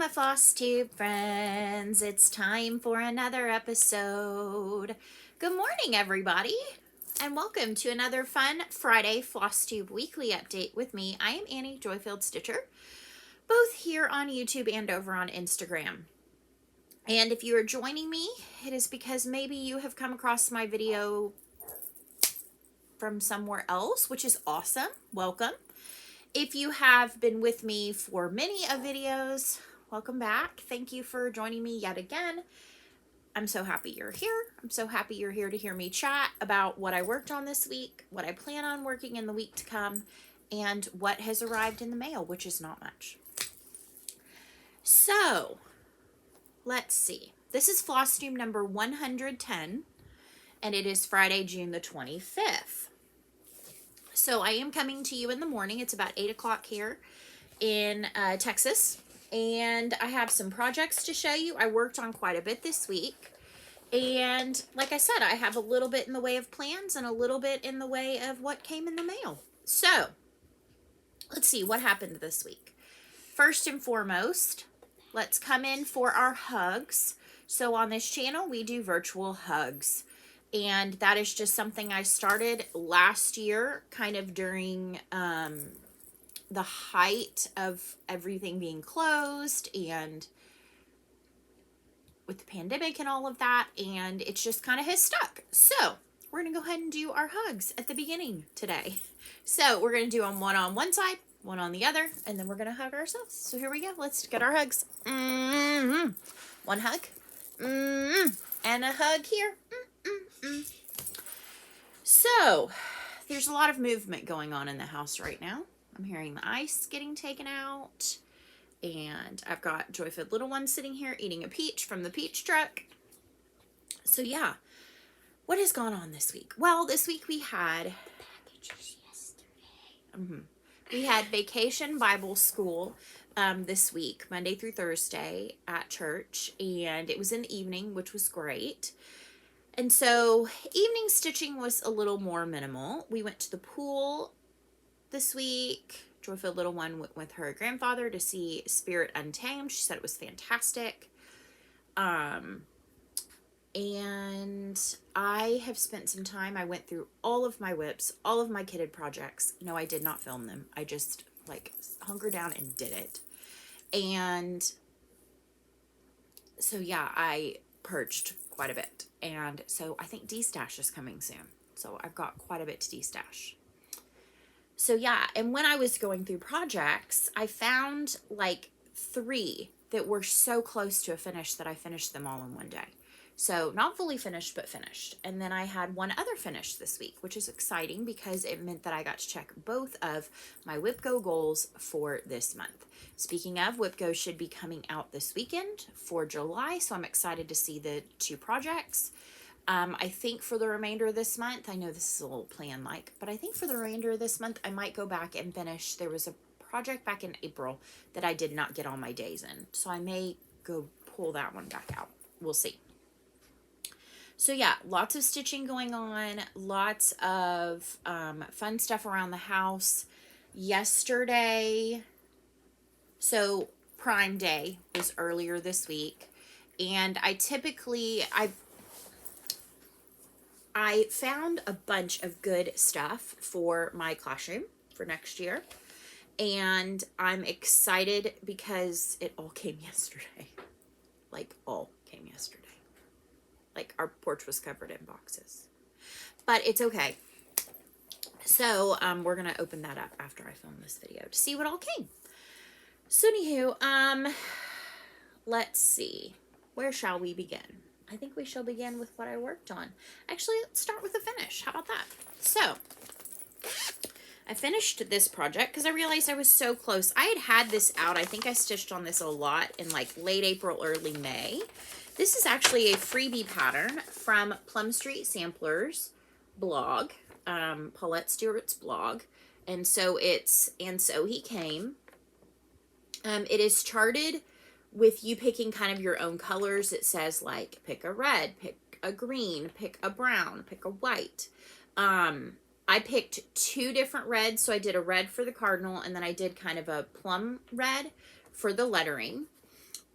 my Flosstube friends. It's time for another episode. Good morning, everybody, and welcome to another fun Friday Flosstube weekly update with me. I am Annie Joyfield Stitcher, both here on YouTube and over on Instagram. And if you are joining me, it is because maybe you have come across my video from somewhere else, which is awesome. Welcome. If you have been with me for many of videos, welcome back. Thank you for joining me yet again. I'm so happy you're here. I'm so happy you're here to hear me chat about what I worked on this week, what I plan on working in the week to come, and what has arrived in the mail, which is not much. So, let's see. This is Flosstube number 110, and it is Friday, June the 25th. So I am coming to you in the morning. It's about 8 o'clock here in Texas. And I have some projects to show you. I worked on quite a bit this week. And like I said, I have a little bit in the way of plans and a little bit in the way of what came in the mail. So let's see what happened this week. First and foremost, let's come in for our hugs. So on this channel, we do virtual hugs. And that is just something I started last year, kind of during the height of everything being closed and with the pandemic and all of that. And it's just kind of has stuck. So we're going to go ahead and do our hugs at the beginning today. So we're going to do them one on one side, one on the other, and then we're going to hug ourselves. So here we go. Let's get our hugs. One hug. And a hug here. So, there's a lot of movement going on in the house right now. I'm hearing the ice getting taken out. And I've got Joyford Little One sitting here eating a peach from the peach truck. So, yeah. What has gone on this week? Well, this week we had... packages yesterday. We had Vacation Bible School this week, Monday through Thursday at church. And it was in the evening, which was great. And so evening stitching was a little more minimal. We went to the pool this week. Joyful Little One went with her grandfather to see Spirit Untamed. She said it was fantastic. And I have spent some time. I went through all of my whips, all of my kitted projects. No, I did not film them. I just like hunkered down and did it. And so yeah, I purged quite a bit. And so I think de-stash is coming soon. So I've got quite a bit to de-stash. So yeah, and when I was going through projects, I found like 3 that were so close to a finish that I finished them all in one day. So not fully finished, but finished. And then I had one other finish this week, which is exciting because it meant that I got to check both of my WIPGO goals for this month. Speaking of, WIPGO should be coming out this weekend for July, so I'm excited to see the 2 projects. I think for the remainder of this month, I know this is a little plan-like, but I think for the remainder of this month, I might go back and finish. There was a project back in April that I did not get all my days in, so I may go pull that one back out. We'll see. So yeah, lots of stitching going on, lots of fun stuff around the house. Yesterday, so Prime Day was earlier this week, and I found a bunch of good stuff for my classroom for next year, and I'm excited because it all came yesterday. Like, all came yesterday. Like, our porch was covered in boxes. But it's okay. So, we're going to open that up after I film this video to see what all came. So, anywho, let's see. Where shall we begin? I think we shall begin with what I worked on. Actually, let's start with the finish. How about that? So, I finished this project because I realized I was so close. I had this out. I think I stitched on this a lot in like late April, early May. This is actually a freebie pattern from Plum Street Samplers blog, Paulette Stewart's blog. And so it's And So He Came. It is charted with you picking kind of your own colors. It says like pick a red, pick a green, pick a brown, pick a white. I picked 2 different reds. So I did a red for the cardinal, and then I did kind of a plum red for the lettering.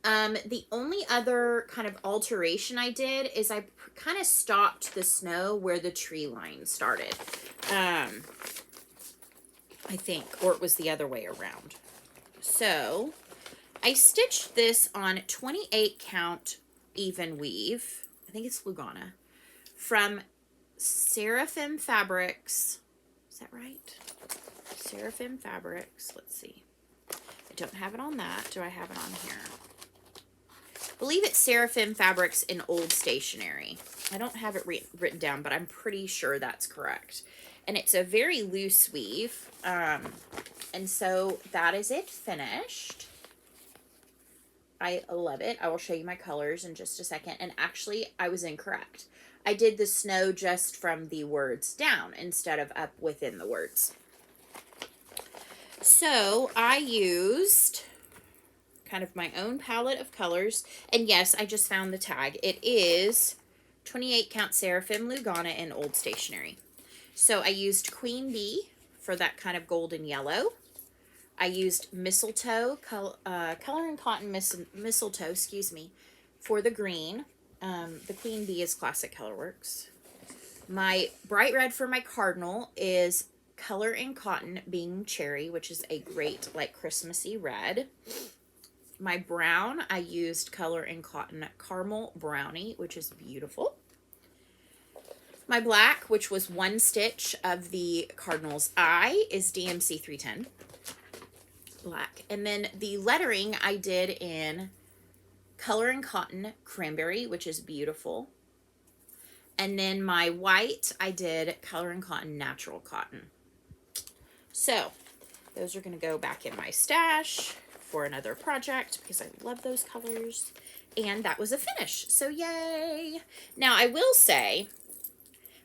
The only other kind of alteration I did is I kind of stopped the snow where the tree line started. I think, or it was the other way around. So I stitched this on 28 count even weave. I think it's Lugana from Seraphim Fabrics. Is that right? Seraphim Fabrics. Let's see. I don't have it on that. Do I have it on here? I believe it's Seraphim Fabrics in Old Stationery. I don't have it written down, but I'm pretty sure that's correct. And it's a very loose weave. And so that is it finished. I love it. I will show you my colors in just a second. And actually, I was incorrect. I did the snow just from the words down instead of up within the words. So I used kind of my own palette of colors. And yes, I just found the tag. It is 28 count Seraphim Lugana in Old Stationery. So I used Queen Bee for that kind of golden yellow. I used mistletoe, Color and Cotton mistletoe, excuse me, for the green. The Queen Bee is Classic Colorworks. My bright red for my cardinal is Color and Cotton Being Cherry, which is a great, like, Christmassy red. My brown, I used Color and Cotton Caramel Brownie, which is beautiful. My black, which was one stitch of the Cardinal's Eye, is DMC 310. Black. And then the lettering I did in Color and Cotton Cranberry, which is beautiful. And then my white, I did Color and Cotton Natural Cotton. So those are going to go back in my stash for another project because I love those colors. And that was a finish. So yay. Now I will say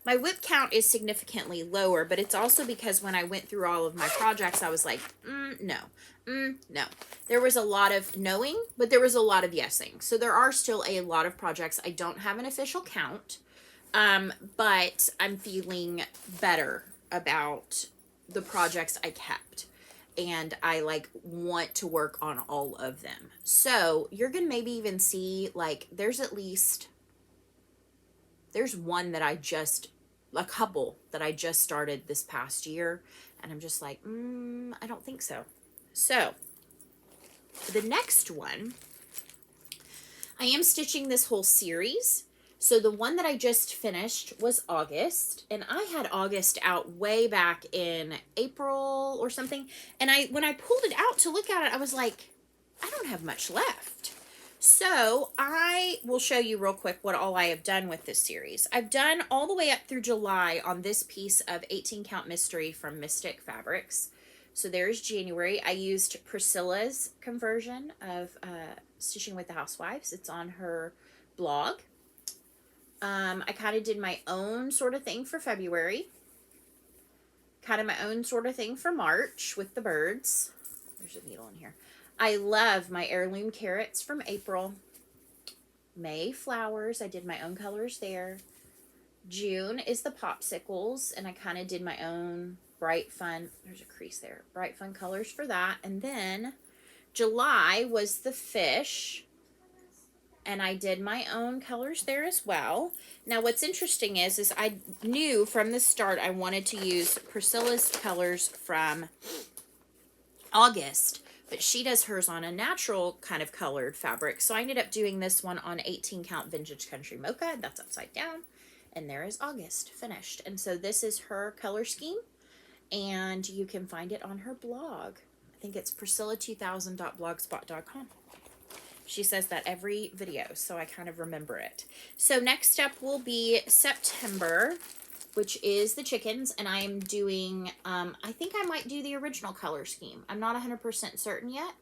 my whip count is significantly lower, but it's also because when I went through all of my projects, I was like, no. There was a lot of knowing, but there was a lot of yesing. So there are still a lot of projects. I don't have an official count, but I'm feeling better about the projects I kept. And I, like, want to work on all of them. So you're going to maybe even see, like, there's one that a couple that I just started this past year, and I'm just like, I don't think so. So, the next one, I am stitching this whole series. So the one that I just finished was August, and I had August out way back in April or something, and when I pulled it out to look at it, I was like, I don't have much left. So I will show you real quick what all I have done with this series. I've done all the way up through July on this piece of 18 count mystery from Mystic Fabrics. So there's January. I used Priscilla's conversion of Stitching with the Housewives. It's on her blog. I kind of did my own sort of thing for February. Kind of my own sort of thing for March with the birds. There's a needle in here. I love my heirloom carrots from April. May, flowers. I did my own colors there. June is the popsicles, and I kind of did my own bright fun. There's a crease there. Bright fun colors for that. And then July was the fish, and I did my own colors there as well. Now, what's interesting is I knew from the start I wanted to use Priscilla's colors from August, but she does hers on a natural kind of colored fabric. So I ended up doing this one on 18 count Vintage Country Mocha. That's upside down. And there is August finished. And so this is her color scheme, and you can find it on her blog. I think it's priscilla2000.blogspot.com. She says that every video, so I kind of remember it. So next up will be September, which is the chickens, and I am doing, I think I might do the original color scheme. I'm not 100% certain yet,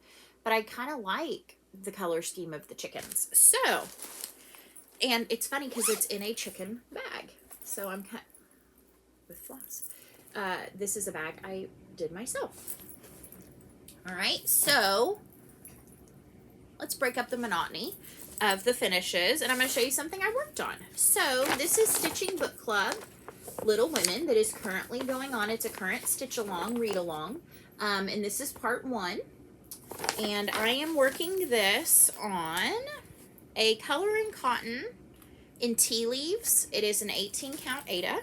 but I kind of like the color scheme of the chickens. So, and it's funny because it's in a chicken bag. So I'm kind with floss. This is a bag I did myself. All right, so let's break up the monotony of the finishes, and I'm going to show you something I worked on. So this is Stitching Book Club Little Women that is currently going on. It's a current stitch along, read along, and this is part 1. And I am working this on a color in cotton in tea leaves. It is an 18 count Aida.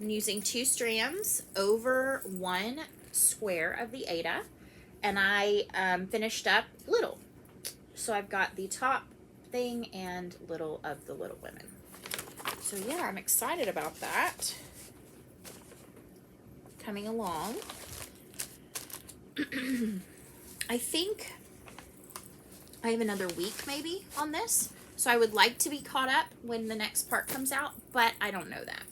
I'm using 2 strands over 1 square of the Aida, and I finished up little. So I've got the top thing and little of the Little Women. So yeah, I'm excited about that. Coming along. I think I have another week maybe on this. So I would like to be caught up when the next part comes out, but I don't know that.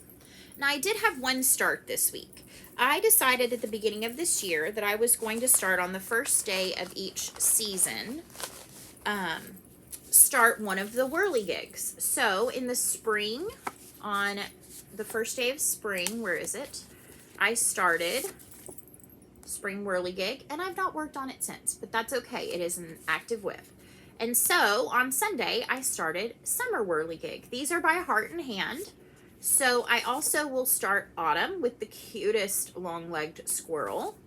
Now I did have one start this week. I decided at the beginning of this year that I was going to start on the first day of each season, start one of the whirligigs. So in the spring, on the first day of spring, where is it? I started spring whirligig, and I've not worked on it since, but that's okay. It is an active whip. And so on Sunday, I started summer whirligig. These are by Heart and Hand. So I also will start autumn with the cutest long-legged squirrel.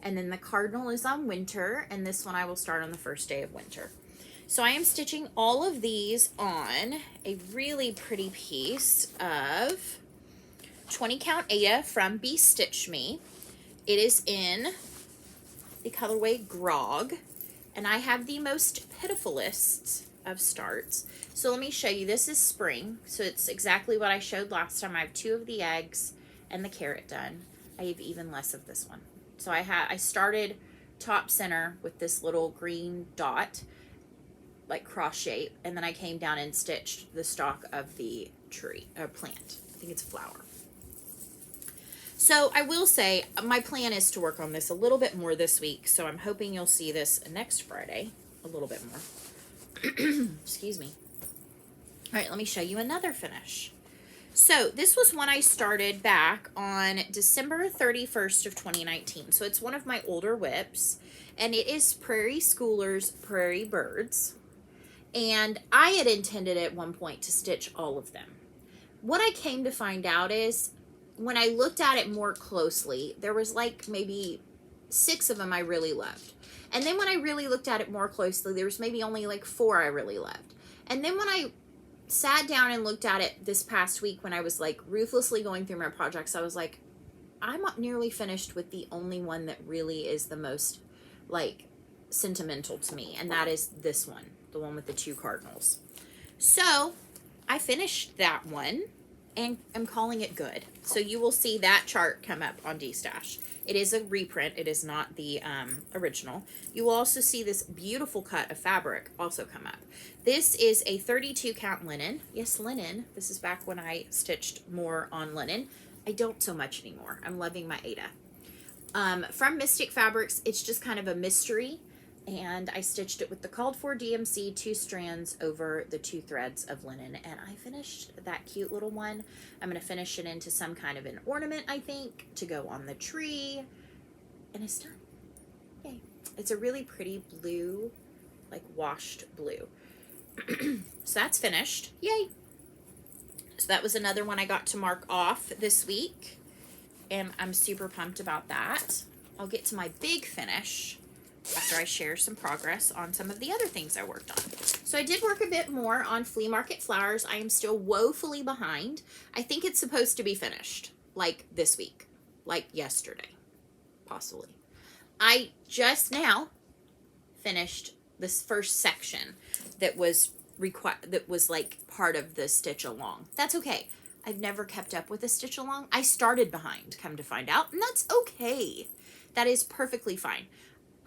And then the cardinal is on winter, and this one I will start on the first day of winter. So I am stitching all of these on a really pretty piece of 20 count Aida from Be Stitch Me. It is in the colorway Grog, and I have the most pitifulest of starts. So let me show you. This is spring, so it's exactly what I showed last time. I have 2 of the eggs and the carrot done. I have even less of this one. So I started top center with this little green dot, like cross shape, and then I came down and stitched the stalk of the tree or plant. I think it's a flower. So I will say my plan is to work on this a little bit more this week, so I'm hoping you'll see this next Friday a little bit more. Excuse me. All right, let me show you another finish. So this was one I started back on December 31st of 2019. So it's one of my older whips, and it is Prairie Schoolers Prairie Birds. And I had intended at one point to stitch all of them. What I came to find out is when I looked at it more closely, there was like maybe 6 of them I really loved. And then when I really looked at it more closely, there was maybe only like 4 I really loved. And then when I sat down and looked at it this past week, when I was like ruthlessly going through my projects, I was like, I'm nearly finished with the only one that really is the most like sentimental to me. And that is this one, the one with the 2 cardinals. So I finished that one and I'm calling it good. So you will see that chart come up on D-Stash. It is a reprint. It is not the original. You will also see this beautiful cut of fabric also come up. This is a 32 count linen. Yes, linen. This is back when I stitched more on linen. I don't so much anymore. I'm loving my Aida. From Mystic Fabrics, it's just kind of a mystery. And I stitched it with the called for DMC 2 strands over the 2 threads of linen, and I finished that cute little one. I'm going to finish it into some kind of an ornament, I think, to go on the tree, and it's done. Yay. It's a really pretty blue, like washed blue. So that's finished. Yay. So that was another one I got to mark off this week, and I'm super pumped about that. I'll get to my big finish after I share some progress on some of the other things I worked on. So I did work a bit more on Flea Market Flowers. I am still woefully behind. I think it's supposed to be finished, like this week, like yesterday, possibly. I just now finished this first section that was like part of the stitch along. That's okay. I've never kept up with a stitch along. I started behind, come to find out, and that's okay. That is perfectly fine.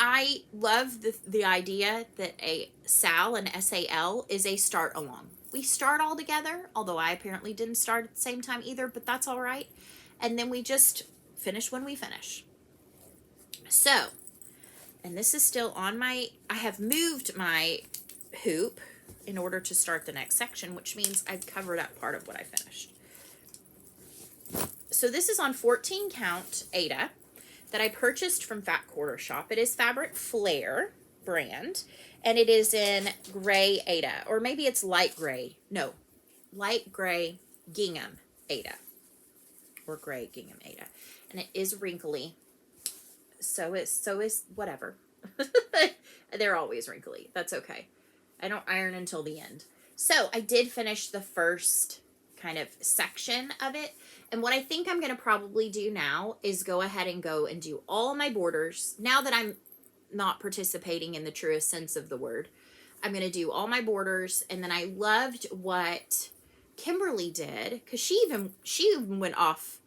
I love the idea that a SAL and SAL is a start along. We start all together, although I apparently didn't start at the same time either, but that's all right. And then we just finish when we finish. So, and this is still on I have moved my hoop in order to start the next section, which means I've covered up part of what I finished. So this is on 14 count Aida that I purchased from Fat Quarter Shop. It is Fabric Flare brand, and it is in gray Aida, or maybe it's light gray. No, light gray gingham Aida, or gray gingham Aida, and it is wrinkly. So is whatever. They're always wrinkly. That's okay. I don't iron until the end. So I did finish the first kind of section of it. And what I think I'm going to probably do now is go ahead and go and do all my borders. Now that I'm not participating in the truest sense of the word, I'm going to do all my borders. And then I loved what Kimberly did, because she even went off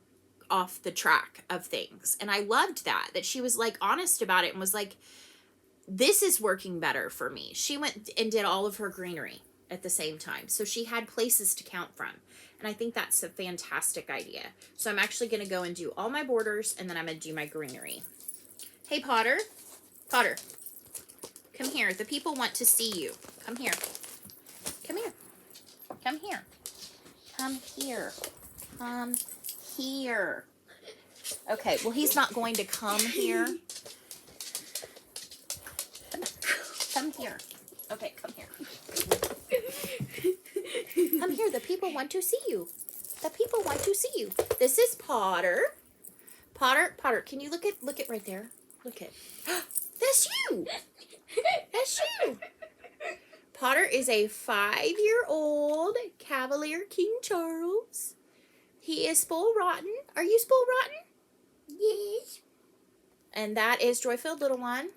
the track of things. And I loved that she was like honest about it and was like, this is working better for me. She went and did all of her greenery at the same time. So she had places to count from. And I think that's a fantastic idea. So I'm actually going to go and do all my borders, and then I'm going to do my greenery. Hey, Potter. Potter, come here. The people want to see you. Come here. Come here. Come here. Come here. Come here. Okay, well, he's not going to come here. Come here. Okay, come here. Come here. The people want to see you. The people want to see you. This is Potter. Potter, can you look at right there? Look at. That's you. That's you. Potter is a 5-year-old Cavalier King Charles. He is spoiled rotten. Are you spoiled rotten? Yes. And that is Joy-Filled Little One.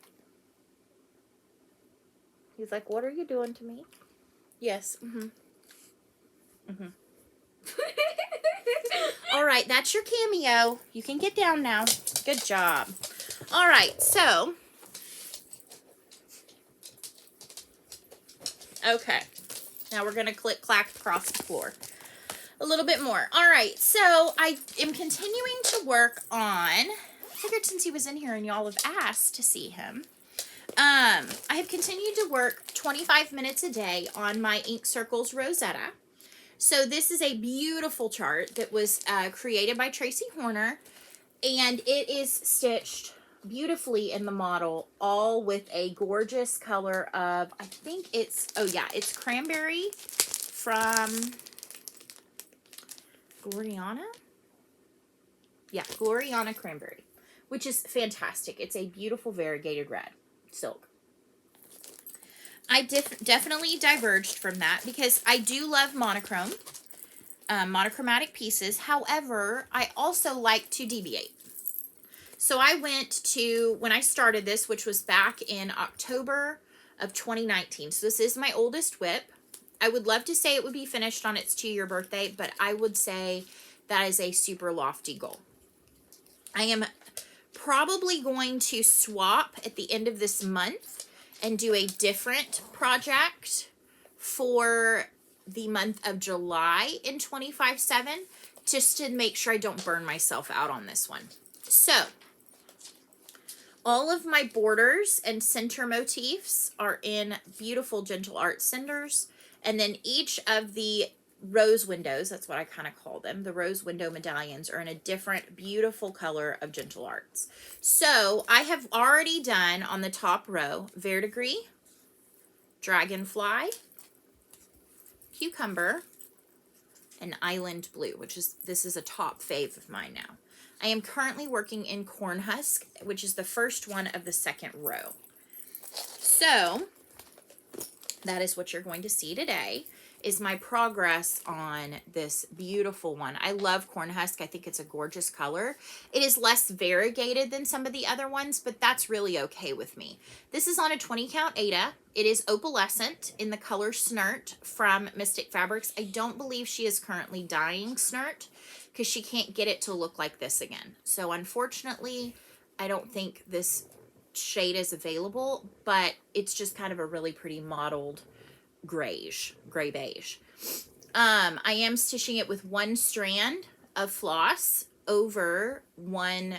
He's like, what are you doing to me? Yes. All right, that's your cameo. You can get down now. Good job. All right, so. Okay. Now we're going to clack across the floor a little bit more. All right, so I am continuing to work on, I figured since he was in here and y'all have asked to see him, I have continued to work 25 minutes a day on my Ink Circles Rosetta. So this is a beautiful chart that was created by Tracy Horner, and it is stitched beautifully in the model, all with a gorgeous color of, I think it's, oh yeah, it's Cranberry from Gloriana? Yeah, Gloriana Cranberry, which is fantastic. It's a beautiful variegated red silk. I definitely diverged from that because I do love monochrome, monochromatic pieces. However, I also like to deviate. So I went to, when I started this, which was back in October of 2019. So this is my oldest whip. I would love to say it would be finished on its 2-year birthday, but I would say that is a super lofty goal. I am probably going to swap at the end of this month and do a different project for the month of July in 25/7, just to make sure I don't burn myself out on this one. So, all of my borders and center motifs are in beautiful Gentle Art cinders, and then each of the rose windows, that's what I kind of call them, the rose window medallions, are in a different beautiful color of Gentle Arts. So I have already done on the top row Verdigris, Dragonfly, Cucumber, and Island Blue, which is, this is a top fave of mine now. I am currently working in Cornhusk, which is the first one of the second row. So that is what you're going to see today, is my progress on this beautiful one. I love Cornhusk. I think it's a gorgeous color. It is less variegated than some of the other ones, but that's really okay with me. This is on a 20 count Aida. It is opalescent in the color Snert from Mystic Fabrics. I don't believe she is currently dyeing Snert because she can't get it to look like this again. So unfortunately, I don't think this shade is available, but it's just kind of a really pretty mottled gray beige. I am stitching it with one strand of floss over one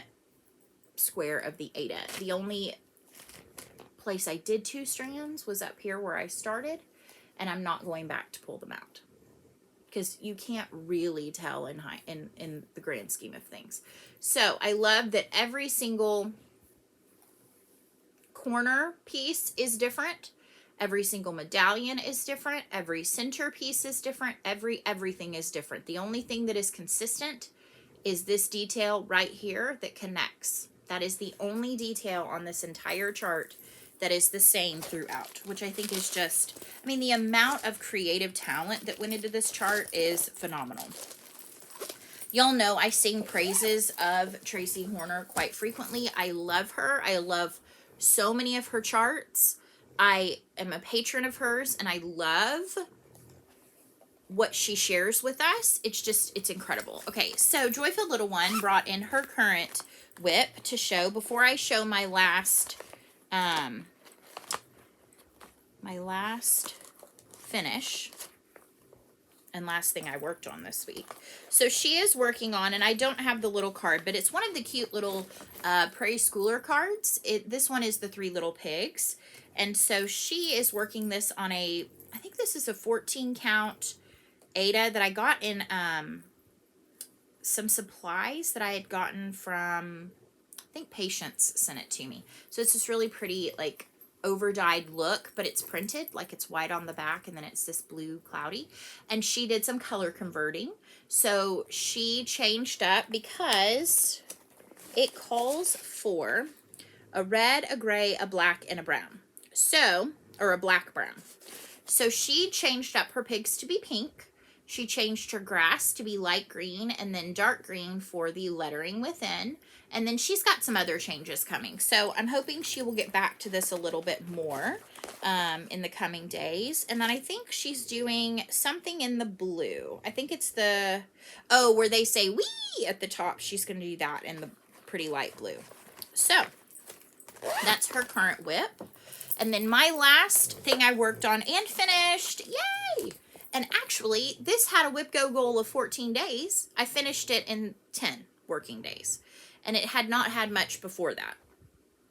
square of the Aida. The only place I did 2 strands was up here where I started, and I'm not going back to pull them out because you can't really tell in the grand scheme of things. So I love that every single corner piece is different. Every single medallion is different. Every center piece is different. Everything is different. The only thing that is consistent is this detail right here that connects. That is the only detail on this entire chart that is the same throughout, which I think is just, I mean, the amount of creative talent that went into this chart is phenomenal. Y'all know I sing praises of Tracy Horner quite frequently. I love her. I love so many of her charts. I am a patron of hers, and I love what she shares with us. It's incredible. Okay, so Joyful Little One brought in her current whip to show before I show my last finish and last thing I worked on this week. So she is working on, and I don't have the little card, but it's one of the cute little preschooler cards. This one is the 3 Little Pigs. And so she is working this on I think this is a 14 count Ada that I got in some supplies that I had gotten from, I think Patience sent it to me. So it's this really pretty, like, over-dyed look, but it's printed, like it's white on the back, and then it's this blue cloudy. And she did some color converting. So she changed up because it calls for a red, a gray, a black, and a brown. So, or a black brown. So she changed up her pigs to be pink. She changed her grass to be light green and then dark green for the lettering within. And then she's got some other changes coming. So I'm hoping she will get back to this a little bit more in the coming days. And then I think she's doing something in the blue. I think it's the, oh, where they say wee at the top. She's going to do that in the pretty light blue. So that's her current whip. And then my last thing I worked on and finished, yay! And actually, this had a whip go goal of 14 days. I finished it in 10 working days. And it had not had much before that.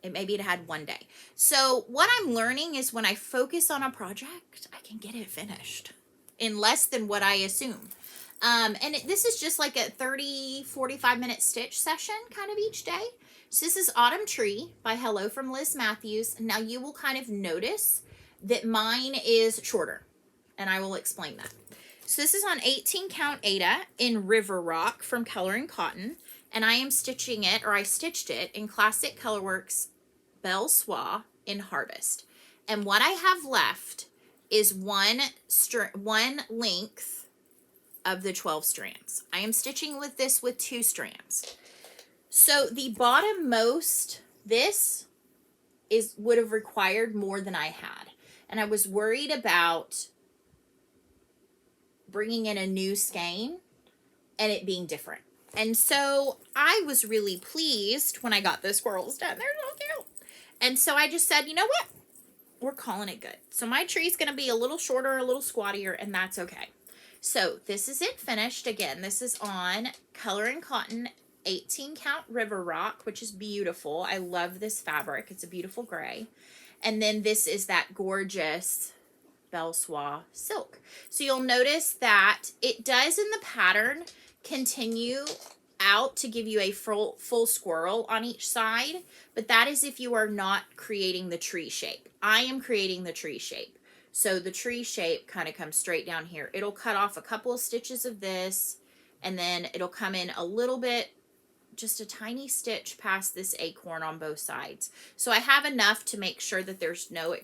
Maybe it had 1 day. So what I'm learning is when I focus on a project, I can get it finished in less than what I assume. This is just like a 30, 45 minute stitch session kind of each day. So this is Autumn Tree by Hello from Liz Matthews. Now you will kind of notice that mine is shorter, and I will explain that. So this is on 18 count Ada in River Rock from Coloring Cotton, and I am stitching it, or I stitched it in Classic Colorworks Belle Soie in Harvest. And what I have left is one length of the 12 strands. I am stitching with this with 2 strands. So the bottom most, this would have required more than I had. And I was worried about bringing in a new skein and it being different. And so I was really pleased when I got those squirrels done. They're so cute. And so I just said, you know what? We're calling it good. So my tree's going to be a little shorter, a little squattier, and that's okay. So this is it finished. Again, this is on Coloring Cotton 18 count River Rock, which is beautiful. I love this fabric. It's a beautiful gray. And then this is that gorgeous Belle Soie silk. So you'll notice that it does in the pattern continue out to give you a full squirrel on each side, but that is if you are not creating the tree shape. I am creating the tree shape. So the tree shape kind of comes straight down here. It'll cut off a couple of stitches of this, and then it'll come in a little bit, just a tiny stitch past this acorn on both sides. So I have enough to make sure that there's no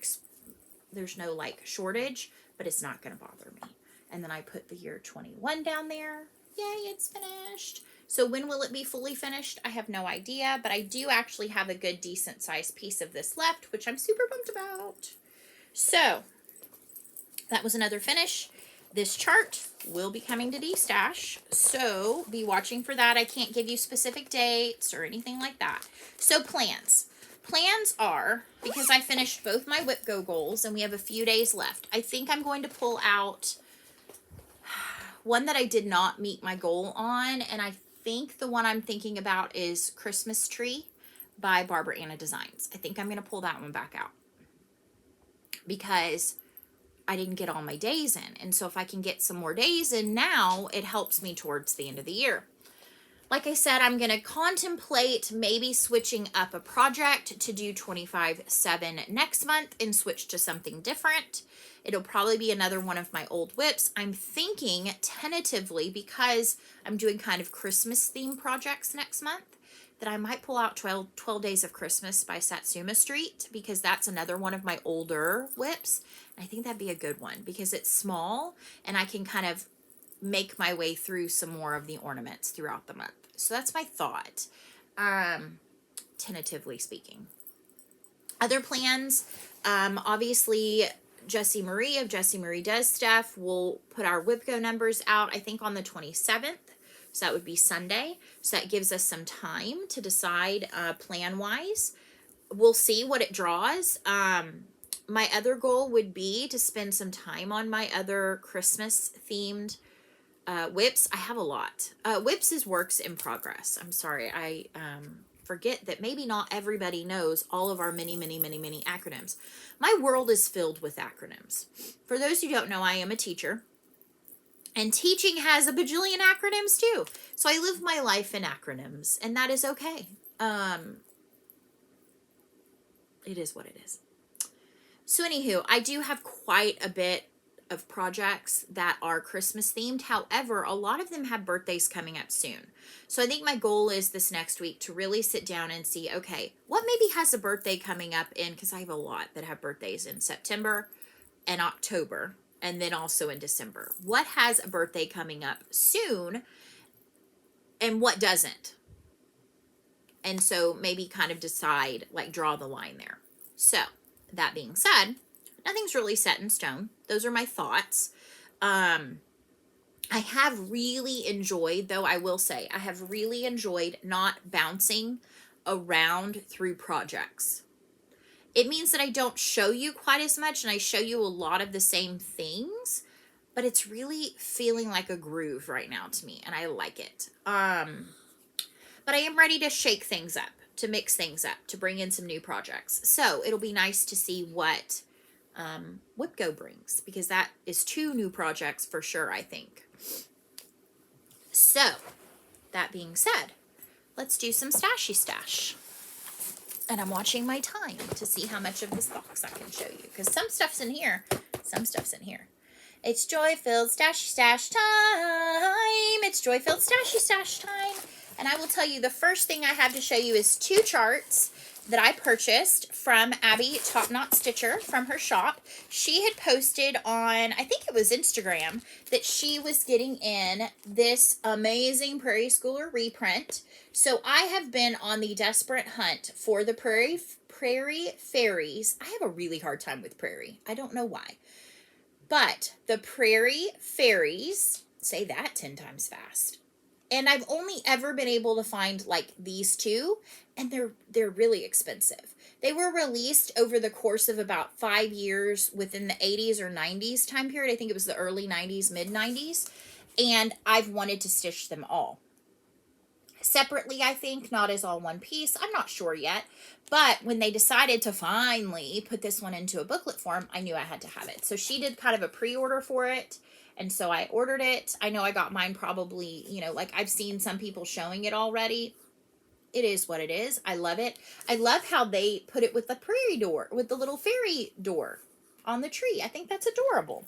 like shortage, but it's not going to bother me. And then I put the year 21 down there. Yay, it's finished. So when will it be fully finished? I have no idea, but I do actually have a good decent sized piece of this left, which I'm super pumped about. So that was another finish. This chart will be coming to D-Stash, so be watching for that. I can't give you specific dates or anything like that. So plans. Plans are, because I finished both my Whip Go goals and we have a few days left, I think I'm going to pull out one that I did not meet my goal on, and I think the one I'm thinking about is Christmas Tree by Barbara Anna Designs. I think I'm going to pull that one back out because I didn't get all my days in. And so if I can get some more days in now, it helps me towards the end of the year. Like I said, I'm going to contemplate maybe switching up a project to do 25/7 next month and switch to something different. It'll probably be another one of my old whips. I'm thinking tentatively, because I'm doing kind of Christmas theme projects next month, that I might pull out 12 Days of Christmas by Satsuma Street, because that's another one of my older whips. I think that'd be a good one because it's small and I can kind of make my way through some more of the ornaments throughout the month. So that's my thought, tentatively speaking. Other plans, obviously Jessie Marie of Jessie Marie Does Stuff will put our WIPCO numbers out, I think on the 27th. So that would be Sunday. So that gives us some time to decide plan-wise. We'll see what it draws. My other goal would be to spend some time on my other Christmas-themed whips. I have a lot. Whips is works in progress. I'm sorry. I forget that maybe not everybody knows all of our many acronyms. My world is filled with acronyms. For those who don't know, I am a teacher. And teaching has a bajillion acronyms too. So I live my life in acronyms, and that is okay. It is what it is. So anywho, I do have quite a bit of projects that are Christmas themed. However, a lot of them have birthdays coming up soon. So I think my goal is this next week to really sit down and see, okay, what maybe has a birthday coming up in, because I have a lot that have birthdays in September and October, and then also in December. What has a birthday coming up soon and what doesn't? And so maybe kind of decide, like draw the line there. So that being said, nothing's really set in stone. Those are my thoughts. I have really enjoyed, though I will say, I have really enjoyed not bouncing around through projects. It means that I don't show you quite as much and I show you a lot of the same things, but it's really feeling like a groove right now to me and I like it. But I am ready to shake things up, to mix things up, to bring in some new projects. So it'll be nice to see what WIPCO brings, because that is 2 new projects for sure, I think. So that being said, let's do some stashy stash. And I'm watching my time to see how much of this box I can show you. Because some stuff's in here. Some stuff's in here. It's joy-filled stashy stash time. It's joy-filled stashy stash time. And I will tell you, the first thing I have to show you is 2 charts that I purchased from Abby Top Knot Stitcher from her shop. She had posted on, I think it was Instagram, that she was getting in this amazing Prairie Schooler reprint. So I have been on the desperate hunt for the Prairie Fairies. I have a really hard time with Prairie. I don't know why. But the Prairie Fairies, say that 10 times fast. And I've only ever been able to find like these 2, and they're really expensive. They were released over the course of about 5 years within the 80s or 90s time period. I think it was the early 90s, mid 90s. And I've wanted to stitch them all. Separately, I think, not as all one piece. I'm not sure yet. But when they decided to finally put this one into a booklet form, I knew I had to have it. So she did kind of a pre-order for it. And so I ordered it. I know I got mine probably, you know, like I've seen some people showing it already. It is what it is. I love it. I love how they put it with the prairie door, with the little fairy door on the tree. I think that's adorable.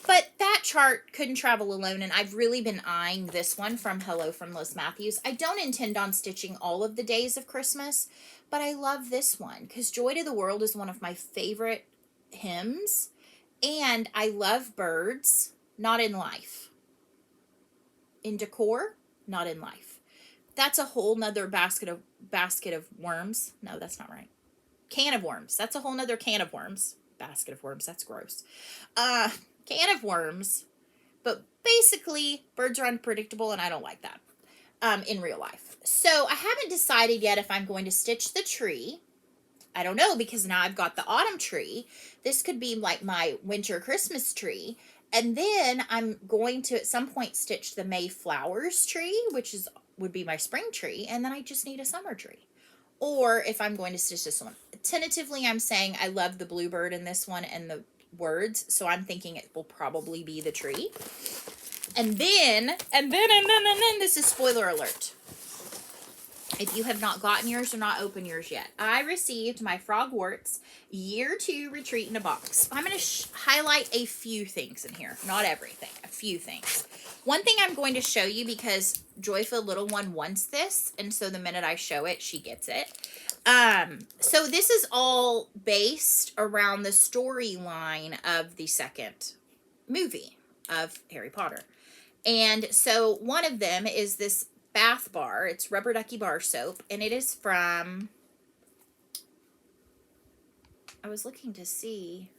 But that chart couldn't travel alone, and I've really been eyeing this one from Hello from Liz Matthews. I don't intend on stitching all of the days of Christmas, but I love this one because Joy to the World is one of my favorite hymns, and I love birds. Not in life. In decor, not in life. That's a whole nother basket of worms. No, that's not right. Can of worms. That's a whole nother can of worms. Basket of worms. That's gross. Can of worms. But basically, birds are unpredictable, and I don't like that in real life. So I haven't decided yet if I'm going to stitch the tree. I don't know, because now I've got the autumn tree. This could be like my winter Christmas tree. And then I'm going to at some point stitch the May flowers tree, which would be my spring tree, and then I just need a summer tree. Or if I'm going to stitch this one. Tentatively, I'm saying I love the bluebird in this one and the words, so I'm thinking it will probably be the tree. And then, this is spoiler alert. If you have not gotten yours or not opened yours yet, I received my Frogwarts Year 2 Retreat in a box. I'm going to highlight a few things in here. Not everything. A few things. One thing I'm going to show you, because Joyful Little One wants this, and so the minute I show it, she gets it. So this is all based around the storyline of the second movie of Harry Potter. And so one of them is this bath bar. It's Rubber Ducky bar soap, and it is from, I was looking to see,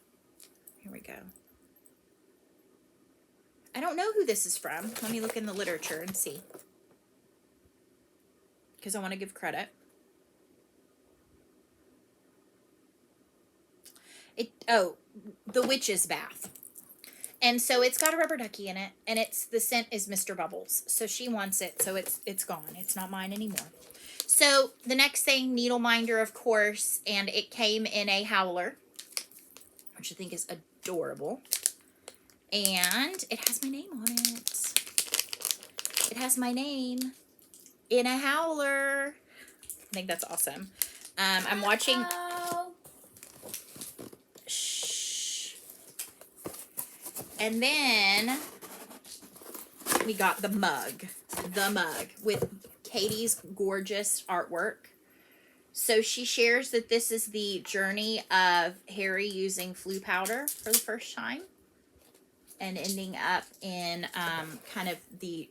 here we go. I don't know who this is from. Let me look in the literature and see, because I want to give credit. The Witch's Bath. And so it's got a rubber ducky in it, and the scent is Mr. Bubbles. So she wants it, so it's gone. It's not mine anymore. So the next thing, needle minder, of course, and it came in a howler, which I think is adorable. And it has my name on it. It has my name in a howler. I think that's awesome. I'm watching. Shh. And then we got the mug with Katie's gorgeous artwork. So she shares that this is the journey of Harry using flu powder for the first time and ending up in kind of the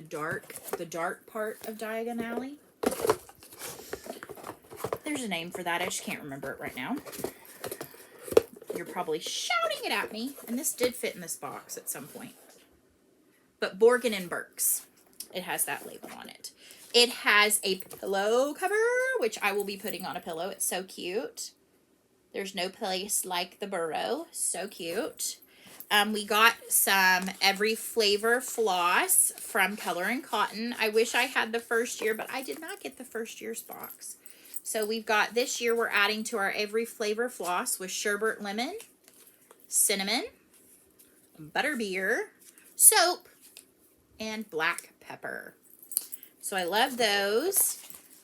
dark part of Diagon Alley. There's a name for that. I just can't remember it right now. You're probably shouting it at me. And this did fit in this box at some point. But Borgin and Burke's. It has that label on it. It has a pillow cover, which I will be putting on a pillow. It's so cute. There's no place like the burrow. So cute. We got some Every Flavor floss from Color and Cotton. I wish I had the first year, but I did not get the first year's box. So we've got, this year we're adding to our Every Flavor floss with sherbet lemon, cinnamon, butterbeer, soap, and black pepper. So I love those.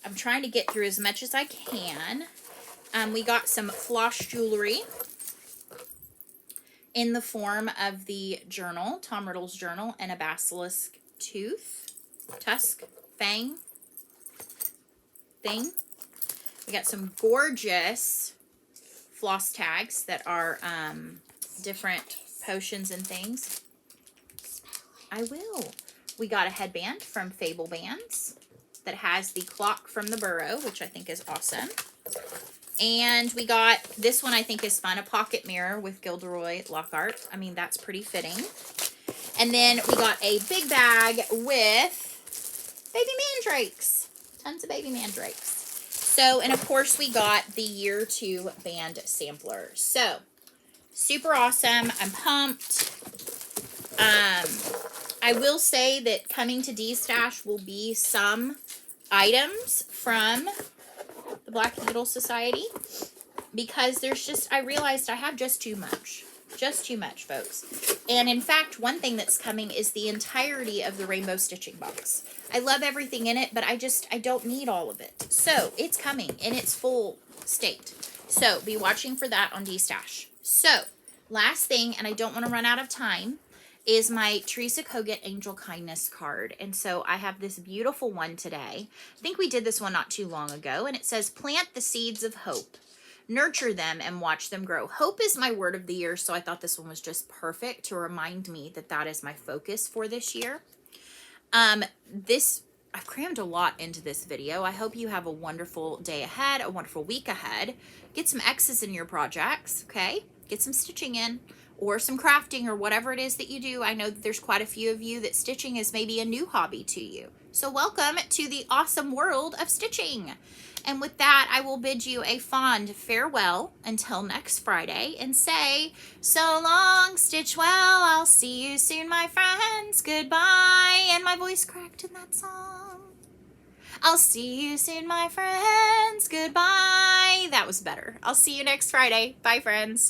I'm trying to get through as much as I can. We got some floss jewelry in the form of the journal, Tom Riddle's journal, and a basilisk tusk, fang thing. We got some gorgeous floss tags that are different potions and things. I will. We got a headband from Fable Bands that has the clock from the burrow, which I think is awesome. And we got, this one I think is fun, a pocket mirror with Gilderoy Lockhart. I mean, that's pretty fitting. And then we got a big bag with baby mandrakes. Tons of baby mandrakes. So, and of course we got the Year 2 band sampler. So, super awesome. I'm pumped. I will say that coming to D-Stash will be some items from the Black Needle Society, because there's just, I realized I have just too much. Just too much, folks. And in fact, one thing that's coming is the entirety of the rainbow stitching box. I love everything in it, but I don't need all of it. So it's coming in its full state. So be watching for that on D-Stash. So last thing, and I don't want to run out of time, is my Teresa Cogan Angel Kindness card. And so I have this beautiful one today. I think we did this one not too long ago. And it says, plant the seeds of hope. Nurture them and watch them grow. Hope is my word of the year, so I thought this one was just perfect to remind me that that is my focus for this year. I've crammed a lot into this video. I hope you have a wonderful day ahead, a wonderful week ahead. Get some X's in your projects, okay? Get some stitching in, or some crafting, or whatever it is that you do. I know that there's quite a few of you that stitching is maybe a new hobby to you. So welcome to the awesome world of stitching. And with that, I will bid you a fond farewell until next Friday and say, so long, stitch well, I'll see you soon, my friends, goodbye. And my voice cracked in that song. I'll see you soon, my friends, goodbye. That was better. I'll see you next Friday. Bye, friends.